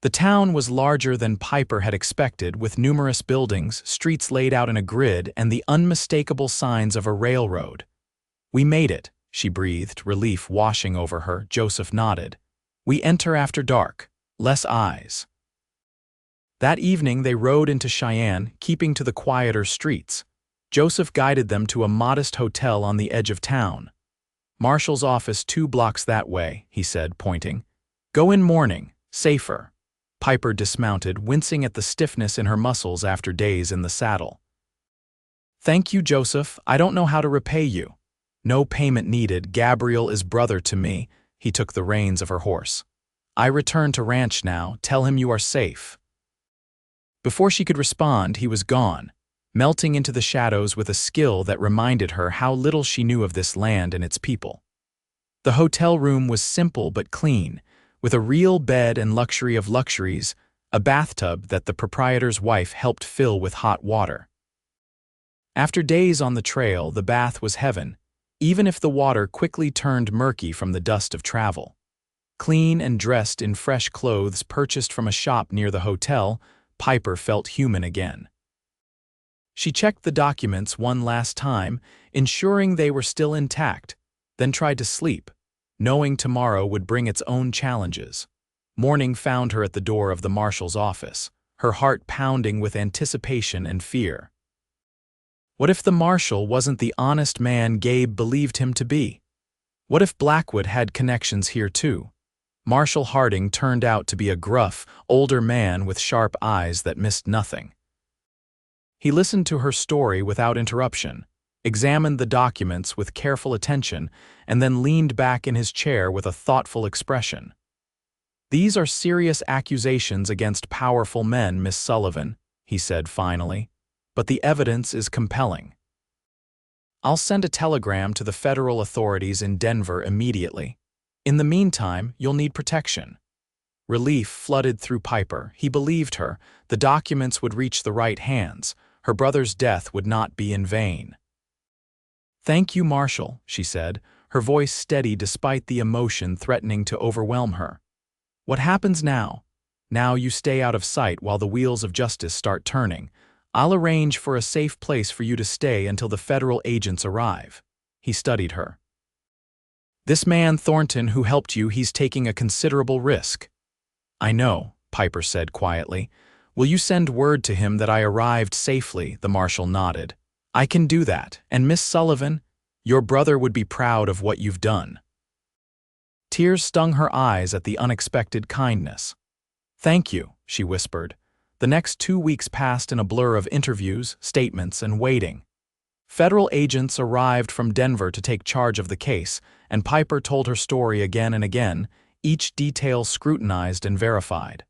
The town was larger than Piper had expected, with numerous buildings, streets laid out in a grid, and the unmistakable signs of a railroad. "We made it," she breathed, relief washing over her. Joseph nodded. "We enter after dark. Less eyes." That evening they rode into Cheyenne, keeping to the quieter streets. Joseph guided them to a modest hotel on the edge of town. "Marshal's office 2 blocks that way," he said, pointing. "Go in morning. Safer." Piper dismounted, wincing at the stiffness in her muscles after days in the saddle. "Thank you, Joseph. I don't know how to repay you." "No payment needed. Gabriel is brother to me." He took the reins of her horse. "I return to ranch now. Tell him you are safe." Before she could respond, he was gone, melting into the shadows with a skill that reminded her how little she knew of this land and its people. The hotel room was simple but clean, with a real bed and luxury of luxuries, a bathtub that the proprietor's wife helped fill with hot water. After days on the trail, the bath was heaven, even if the water quickly turned murky from the dust of travel. Clean and dressed in fresh clothes purchased from a shop near the hotel, Piper felt human again. She checked the documents one last time, ensuring they were still intact, then tried to sleep, knowing tomorrow would bring its own challenges. Morning found her at the door of the marshal's office, her heart pounding with anticipation and fear. What if the marshal wasn't the honest man Gabe believed him to be? What if Blackwood had connections here too? Marshal Harding turned out to be a gruff, older man with sharp eyes that missed nothing. He listened to her story without interruption, examined the documents with careful attention, and then leaned back in his chair with a thoughtful expression. "These are serious accusations against powerful men, Miss Sullivan," he said finally, "but the evidence is compelling. I'll send a telegram to the federal authorities in Denver immediately. In the meantime, you'll need protection." Relief flooded through Piper. He believed her. The documents would reach the right hands. Her brother's death would not be in vain. "Thank you, Marshal," she said, her voice steady despite the emotion threatening to overwhelm her. "What happens now? Now you stay out of sight while the wheels of justice start turning. I'll arrange for a safe place for you to stay until the federal agents arrive." He studied her. "This man Thornton who helped you, he's taking a considerable risk." "I know," Piper said quietly. "Will you send word to him that I arrived safely?" The marshal nodded. "I can do that, and Miss Sullivan, your brother would be proud of what you've done." Tears stung her eyes at the unexpected kindness. "Thank you," she whispered. The next 2 weeks passed in a blur of interviews, statements, and waiting. Federal agents arrived from Denver to take charge of the case, and Piper told her story again and again, each detail scrutinized and verified.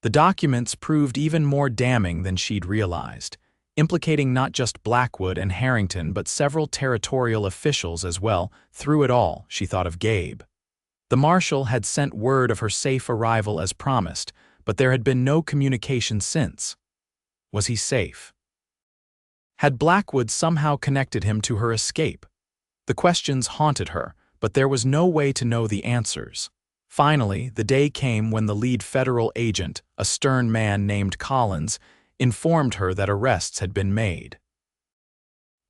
The documents proved even more damning than she'd realized, implicating not just Blackwood and Harrington but several territorial officials as well. Through it all, she thought of Gabe. The marshal had sent word of her safe arrival as promised, but there had been no communication since. Was he safe? Had Blackwood somehow connected him to her escape? The questions haunted her, but there was no way to know the answers. Finally, the day came when the lead federal agent, a stern man named Collins, informed her that arrests had been made.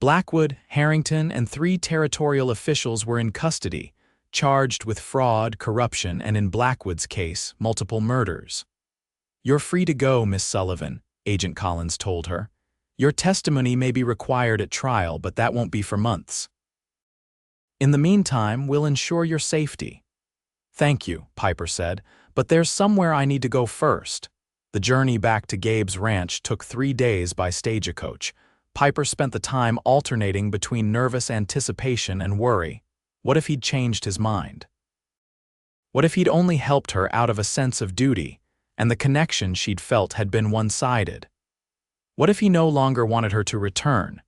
Blackwood, Harrington, and 3 territorial officials were in custody, charged with fraud, corruption, and in Blackwood's case, multiple murders. "You're free to go, Miss Sullivan," Agent Collins told her. "Your testimony may be required at trial, but that won't be for months. In the meantime, we'll ensure your safety." "Thank you," Piper said, "but there's somewhere I need to go first." The journey back to Gabe's ranch took 3 days by stagecoach. Piper spent the time alternating between nervous anticipation and worry. What if he'd changed his mind? What if he'd only helped her out of a sense of duty, and the connection she'd felt had been one-sided? What if he no longer wanted her to return?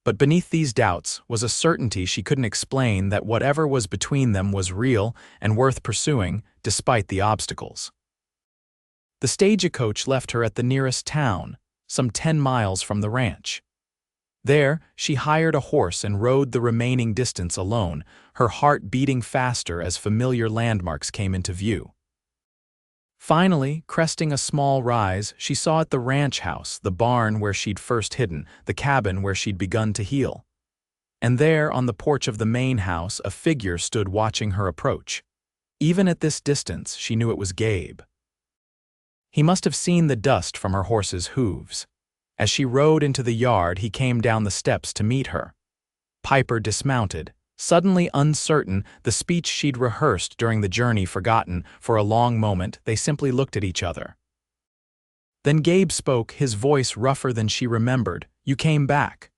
But beneath these doubts was a certainty she couldn't explain that whatever was between them was real and worth pursuing, despite the obstacles. The stagecoach left her at the nearest town, some 10 miles from the ranch. There, she hired a horse and rode the remaining distance alone, her heart beating faster as familiar landmarks came into view. Finally, cresting a small rise, she saw at the ranch house the barn where she'd first hidden, the cabin where she'd begun to heal. And there, on the porch of the main house, a figure stood watching her approach. Even at this distance, she knew it was Gabe. He must have seen the dust from her horse's hooves. As she rode into the yard, he came down the steps to meet her. Piper dismounted, suddenly uncertain, the speech she'd rehearsed during the journey forgotten. For a long moment, they simply looked at each other. Then Gabe spoke, his voice rougher than she remembered. "You came back."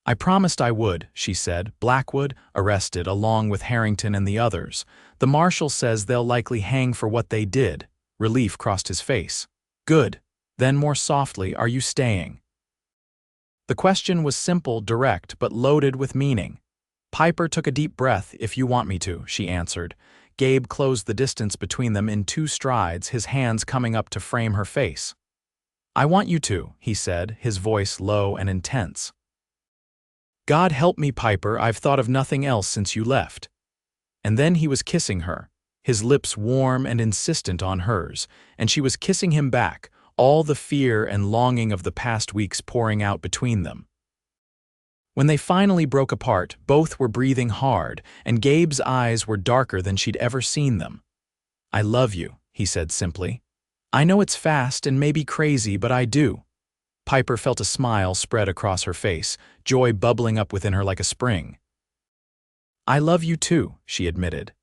"I promised I would," she said. "Blackwood, arrested along with Harrington and the others. The marshal says they'll likely hang for what they did." Relief crossed his face. "Good." Then more softly, "Are you staying?" The question was simple, direct, but loaded with meaning. Piper took a deep breath. "If you want me to," she answered. Gabe closed the distance between them in 2 strides, his hands coming up to frame her face. "I want you to," he said, his voice low and intense. "God help me, Piper, I've thought of nothing else since you left." And then he was kissing her, his lips warm and insistent on hers, and she was kissing him back, all the fear and longing of the past weeks pouring out between them. When they finally broke apart, both were breathing hard, and Gabe's eyes were darker than she'd ever seen them. "I love you," he said simply. "I know it's fast and maybe crazy, but I do." Piper felt a smile spread across her face, joy bubbling up within her like a spring. "I love you too," she admitted.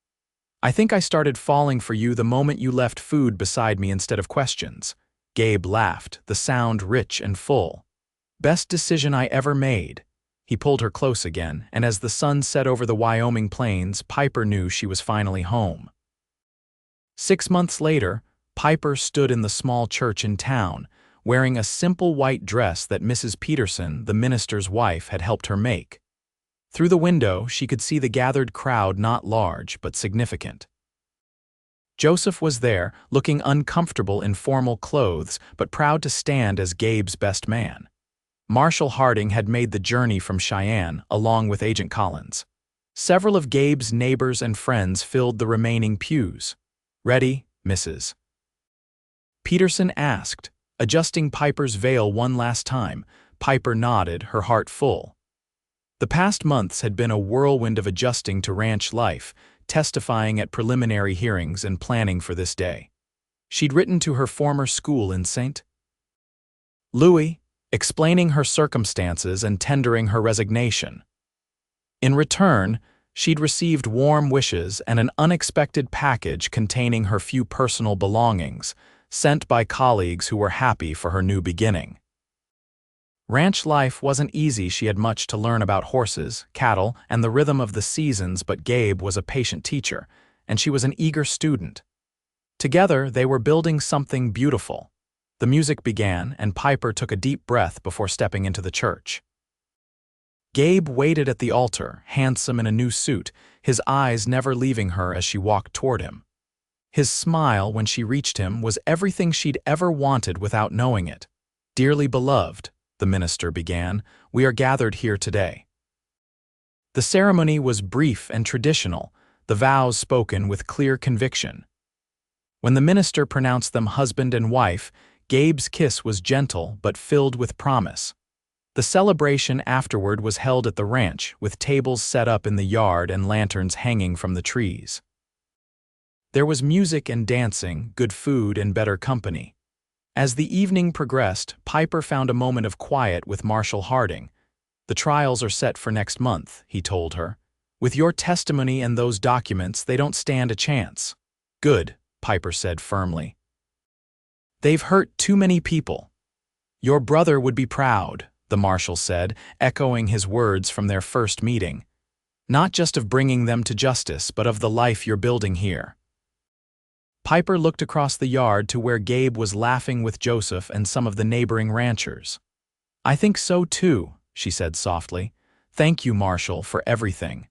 "I think I started falling for you the moment you left food beside me instead of questions." Gabe laughed, the sound rich and full. "Best decision I ever made." He pulled her close again, and as the sun set over the Wyoming plains, Piper knew she was finally home. 6 months later, Piper stood in the small church in town, wearing a simple white dress that Mrs. Peterson, the minister's wife, had helped her make. Through the window, she could see the gathered crowd, not large, but significant. Joseph was there, looking uncomfortable in formal clothes, but proud to stand as Gabe's best man. Marshal Harding had made the journey from Cheyenne, along with Agent Collins. Several of Gabe's neighbors and friends filled the remaining pews. "Ready, Mrs. Peterson asked, adjusting Piper's veil one last time. Piper nodded, her heart full. The past months had been a whirlwind of adjusting to ranch life, testifying at preliminary hearings and planning for this day. She'd written to her former school in St. Louis, explaining her circumstances and tendering her resignation. In return, she'd received warm wishes and an unexpected package containing her few personal belongings, sent by colleagues who were happy for her new beginning. Ranch life wasn't easy. She had much to learn about horses, cattle, and the rhythm of the seasons, but Gabe was a patient teacher, and she was an eager student. Together, they were building something beautiful. The music began, and Piper took a deep breath before stepping into the church. Gabe waited at the altar, handsome in a new suit, his eyes never leaving her as she walked toward him. His smile, when she reached him, was everything she'd ever wanted without knowing it. "Dearly beloved," the minister began, "we are gathered here today." The ceremony was brief and traditional, the vows spoken with clear conviction. When the minister pronounced them husband and wife, Gabe's kiss was gentle but filled with promise. The celebration afterward was held at the ranch, with tables set up in the yard and lanterns hanging from the trees. There was music and dancing, good food and better company. As the evening progressed, Piper found a moment of quiet with Marshal Harding. "The trials are set for next month," he told her. "With your testimony and those documents, they don't stand a chance." "Good," Piper said firmly. "They've hurt too many people." "Your brother would be proud," the marshal said, echoing his words from their first meeting. "Not just of bringing them to justice, but of the life you're building here." Piper looked across the yard to where Gabe was laughing with Joseph and some of the neighboring ranchers. "I think so too," she said softly. Thank you, Marshal, for everything."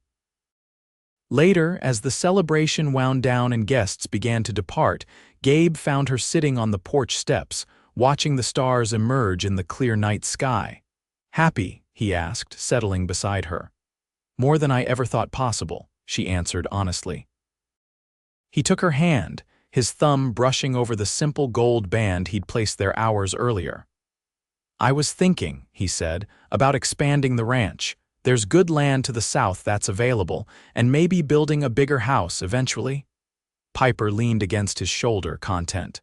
Later, as the celebration wound down and guests began to depart, Gabe found her sitting on the porch steps, watching the stars emerge in the clear night sky. "Happy?" he asked, settling beside her. "More than I ever thought possible," she answered honestly. He took her hand, his thumb brushing over the simple gold band he'd placed there hours earlier. "I was thinking," he said, "about expanding the ranch. There's good land to the south that's available, and maybe building a bigger house eventually." Piper leaned against his shoulder, content.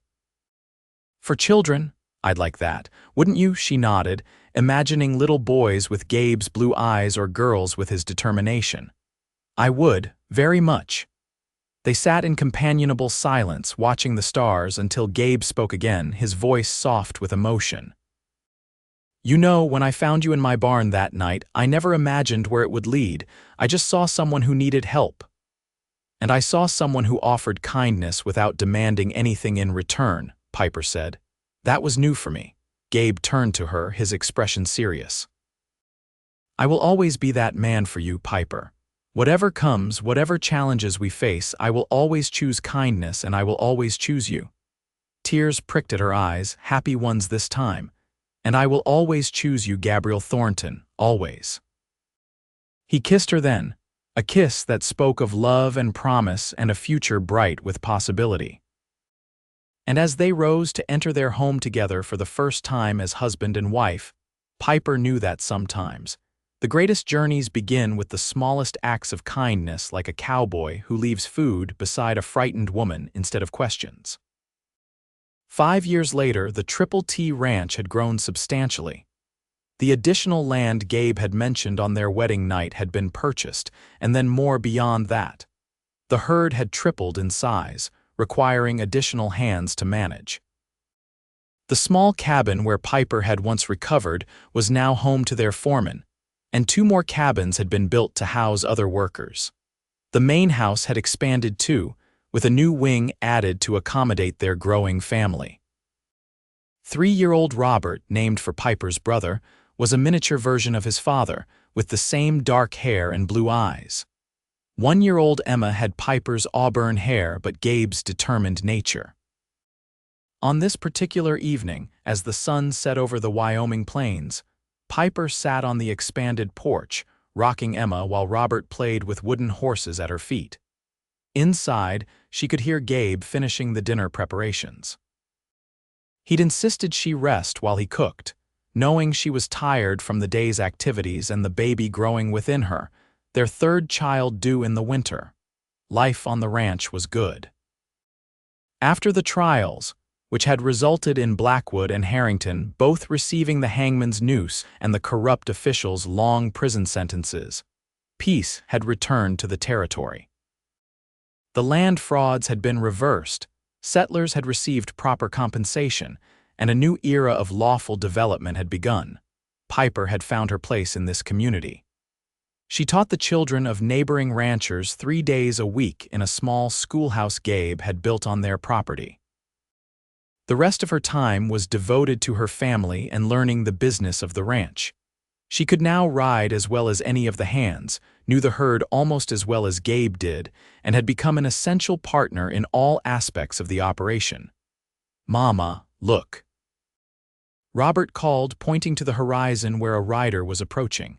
"For children? I'd like that. Wouldn't you?" she nodded, imagining little boys with Gabe's blue eyes or girls with his determination. "I would, very much." They sat in companionable silence, watching the stars until Gabe spoke again, his voice soft with emotion. "You know, when I found you in my barn that night, I never imagined where it would lead. I just saw someone who needed help. And I saw someone who offered kindness without demanding anything in return," Piper said. "That was new for me." Gabe turned to her, his expression serious. "I will always be that man for you, Piper. Whatever comes, whatever challenges we face, I will always choose kindness and I will always choose you." Tears pricked at her eyes, happy ones this time. "And I will always choose you, Gabriel Thornton, always." He kissed her then, a kiss that spoke of love and promise and a future bright with possibility. And as they rose to enter their home together for the first time as husband and wife, Piper knew that sometimes the greatest journeys begin with the smallest acts of kindness, like a cowboy who leaves food beside a frightened woman instead of questions. 5 years later, the Triple T Ranch had grown substantially. The additional land Gabe had mentioned on their wedding night had been purchased, and then more beyond that. The herd had tripled in size, requiring additional hands to manage. The small cabin where Piper had once recovered was now home to their foreman, and 2 more cabins had been built to house other workers. The main house had expanded too, with a new wing added to accommodate their growing family. 3-year-old Robert, named for Piper's brother, was a miniature version of his father, with the same dark hair and blue eyes. 1-year-old Emma had Piper's auburn hair but Gabe's determined nature. On this particular evening, as the sun set over the Wyoming plains, Piper sat on the expanded porch, rocking Emma while Robert played with wooden horses at her feet. Inside, she could hear Gabe finishing the dinner preparations. He'd insisted she rest while he cooked, knowing she was tired from the day's activities and the baby growing within her, their 3rd child due in the winter. Life on the ranch was good. After the trials, which had resulted in Blackwood and Harrington both receiving the hangman's noose and the corrupt officials' long prison sentences, peace had returned to the territory. The land frauds had been reversed, settlers had received proper compensation, and a new era of lawful development had begun. Piper had found her place in this community. She taught the children of neighboring ranchers 3 days a week in a small schoolhouse Gabe had built on their property. The rest of her time was devoted to her family and learning the business of the ranch. She could now ride as well as any of the hands, knew the herd almost as well as Gabe did, and had become an essential partner in all aspects of the operation. "Mama, look." Robert called, pointing to the horizon where a rider was approaching.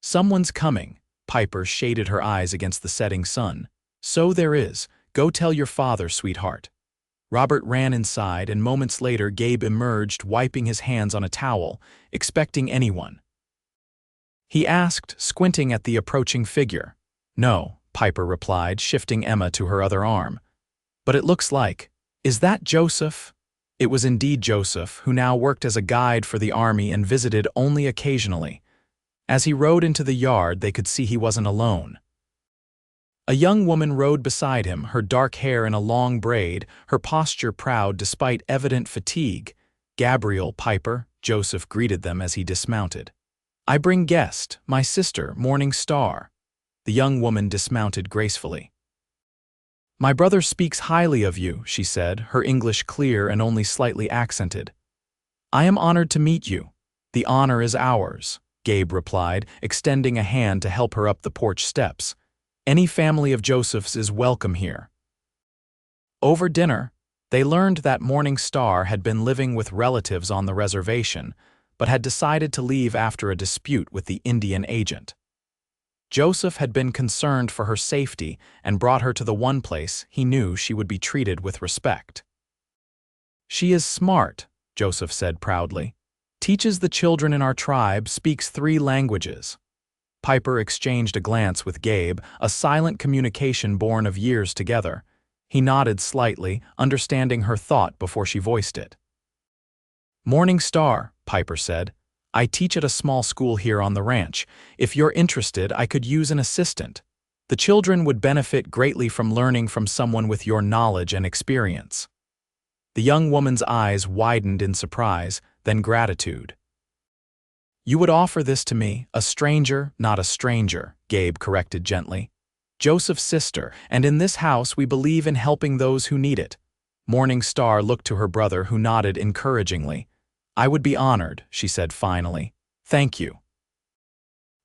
"Someone's coming." Piper shaded her eyes against the setting sun. "So there is. Go tell your father, sweetheart." Robert ran inside, and moments later Gabe emerged, wiping his hands on a towel, expecting anyone. He asked, squinting at the approaching figure. "No," Piper replied, shifting Emma to her other arm. "But it looks like. Is that Joseph?" It was indeed Joseph, who now worked as a guide for the army and visited only occasionally. As he rode into the yard, they could see he wasn't alone. A young woman rode beside him, her dark hair in a long braid, her posture proud despite evident fatigue. "Gabriel, Piper," Joseph greeted them as he dismounted. "I bring guest, my sister, Morning Star." The young woman dismounted gracefully. "My brother speaks highly of you," she said, her English clear and only slightly accented. "I am honored to meet you. The honor is ours." Gabe replied, extending a hand to help her up the porch steps. Any family of Joseph's is welcome here. Over dinner, they learned that Morning Star had been living with relatives on the reservation, but had decided to leave after a dispute with the Indian agent. Joseph had been concerned for her safety and brought her to the one place he knew she would be treated with respect. She is smart, Joseph said proudly. Teaches the children in our tribe, speaks 3 languages. Piper exchanged a glance with Gabe, a silent communication born of years together. He nodded slightly, understanding her thought before she voiced it. Morning Star, Piper said. I teach at a small school here on the ranch. If you're interested, I could use an assistant. The children would benefit greatly from learning from someone with your knowledge and experience. The young woman's eyes widened in surprise, then gratitude. You would offer this to me, a stranger, not a stranger, Gabe corrected gently. Joseph's sister, and in this house we believe in helping those who need it. Morning Star looked to her brother, who nodded encouragingly. I would be honored, she said finally. Thank you.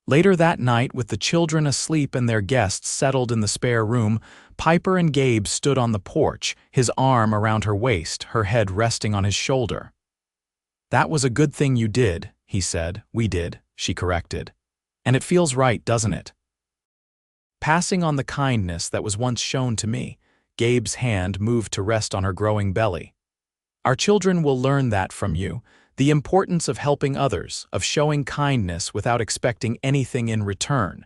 Later that night, with the children asleep and their guests settled in the spare room, Piper and Gabe stood on the porch, his arm around her waist, her head resting on his shoulder. That was a good thing you did, he said. We did, she corrected. And it feels right, doesn't it? Passing on the kindness that was once shown to me, Gabe's hand moved to rest on her growing belly. Our children will learn that from you, the importance of helping others, of showing kindness without expecting anything in return.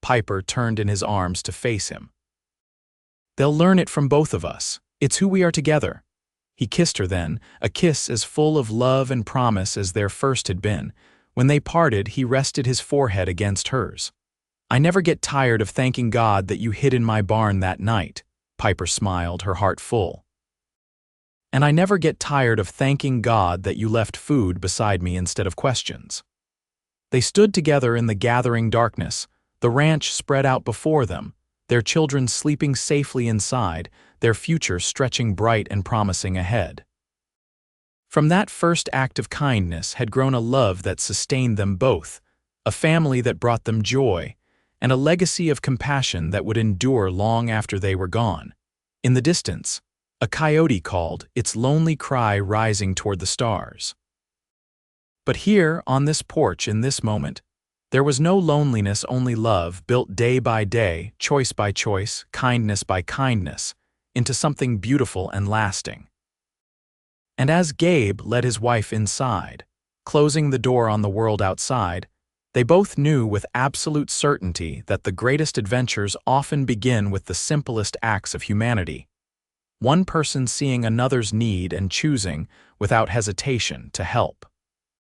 Piper turned in his arms to face him. They'll learn it from both of us. It's who we are together. He kissed her then, a kiss as full of love and promise as their first had been. When they parted, he rested his forehead against hers. I never get tired of thanking God that you hid in my barn that night, Piper smiled, her heart full. And I never get tired of thanking God that you left food beside me instead of questions. They stood together in the gathering darkness, the ranch spread out before them, their children sleeping safely inside, their future stretching bright and promising ahead. From that first act of kindness had grown a love that sustained them both, a family that brought them joy, and a legacy of compassion that would endure long after they were gone. In the distance, a coyote called, its lonely cry rising toward the stars. But here, on this porch in this moment, there was no loneliness, only love, built day by day, choice by choice, kindness by kindness, into something beautiful and lasting. And as Gabe led his wife inside, closing the door on the world outside, they both knew with absolute certainty that the greatest adventures often begin with the simplest acts of humanity. One person seeing another's need and choosing, without hesitation, to help.